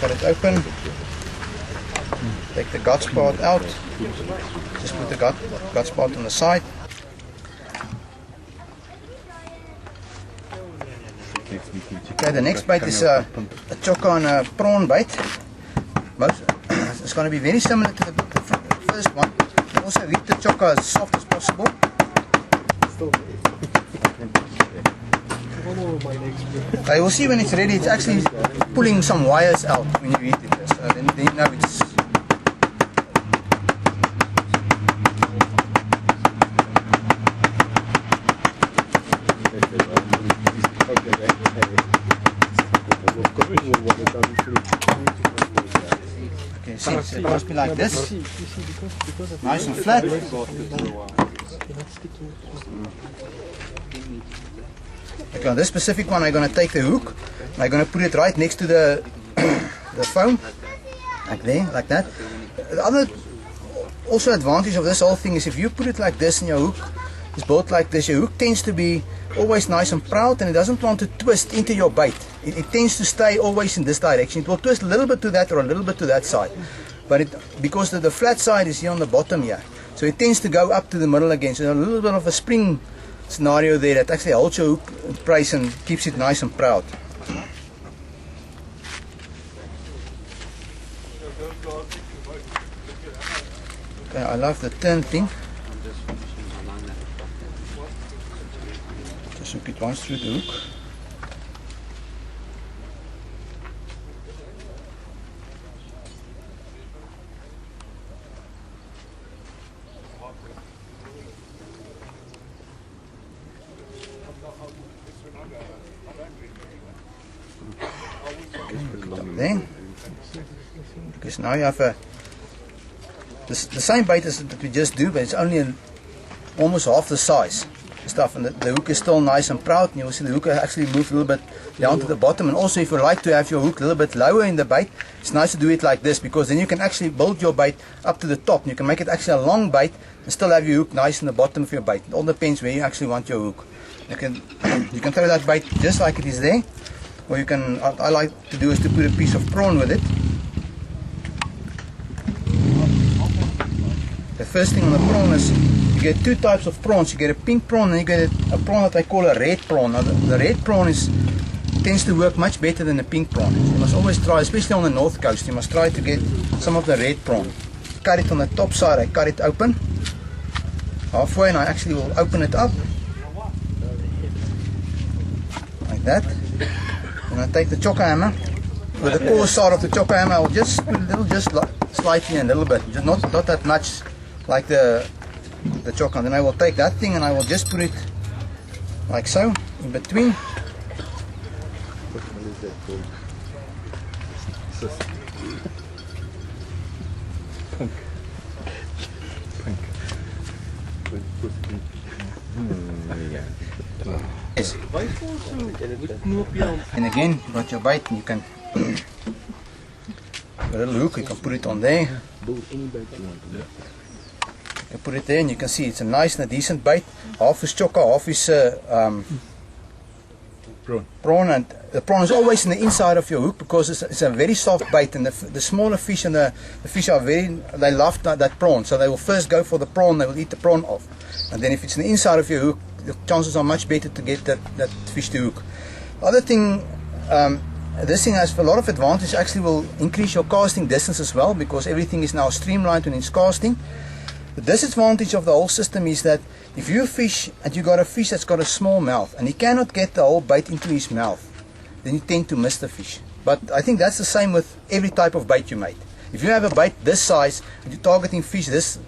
cut it open. Take the guts part out. Just put the guts part on the side. Okay, the next bait is a chokka and a prawn bait. It's going to be very similar to the first one. You also heat the chokka as soft as possible. You will see when it's ready, it's actually pulling some wires out when you heat it. So then you know it's. Okay, see, so it must be like this. Nice and flat. Okay, on this specific one I'm going to take the hook and I'm going to put it right next to the foam, like there, like that. The other also advantage of this whole thing is if you put it like this and your hook is built like this, your hook tends to be always nice and proud and it doesn't want to twist into your bait. It tends to stay always in this direction. It will twist a little bit to that or a little bit to that side, but because the flat side is here on the bottom here, so it tends to go up to the middle again. So a little bit of a spring scenario there that actually holds your hook in place and keeps it nice and proud. Okay, I love the turn thing. Just hook it once through the hook. Then, because now you have the same bait as that we just do, but it's only almost half the size stuff, and the hook is still nice and proud, and you will see the hook actually move a little bit down to the bottom. And also if you like to have your hook a little bit lower in the bait, it's nice to do it like this, because then you can actually build your bait up to the top and you can make it actually a long bait and still have your hook nice in the bottom of your bait. It all depends where you actually want your hook. You can throw that bait just like it is there, or you can, what I like to do is to put a piece of prawn with it. The first thing on the prawn is you get two types of prawns. You get a pink prawn and you get a prawn that I call a red prawn. Now the red prawn tends to work much better than the pink prawn. You must always try, especially on the north coast, you must try to get some of the red prawn. Cut it on the top side, I cut it open halfway, and I actually will open it up like that. And I take the chokka hammer. With the core side of the chokka hammer, I will just put a little, just slightly, a little bit, just not that much like the chokka. Then I will take that thing and I will just put it like so in between. Yes. And again, you got your bait, and you can a little hook, you can put it on there. You can put it there and you can see it's a nice and a decent bait. Half is chokka, half is prawn, and the prawn is always in the inside of your hook because it's a very soft bait, and the smaller fish and the fish are they love that prawn, so they will first go for the prawn, they will eat the prawn off, and then if it's in the inside of your hook, the chances are much better to get that fish to hook. Other thing, this thing has a lot of advantage. Actually will increase your casting distance as well, because everything is now streamlined when it's casting. The disadvantage of the whole system is that if you fish and you got a fish that's got a small mouth and he cannot get the whole bait into his mouth, then you tend to miss the fish. But I think that's the same with every type of bait you make. If you have a bait this size and you're targeting fish this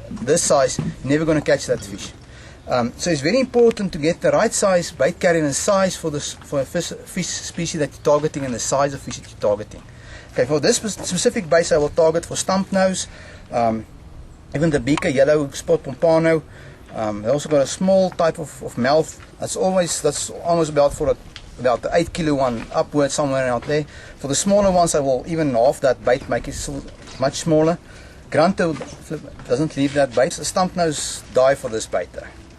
size, you're never going to catch that fish. So it's very important to get the right size bait carrier and size for a fish species that you're targeting, and the size of fish that you're targeting. Okay, for this specific bait I will target for stump nose, even the beaker yellow spot pompano. They also got a small type of mouth. That's almost about for about the 8 kilo one upwards, somewhere out there. For the smaller ones I will even half that bait, make it still much smaller. Grunter doesn't leave that bait. So stump nose die for this bait though.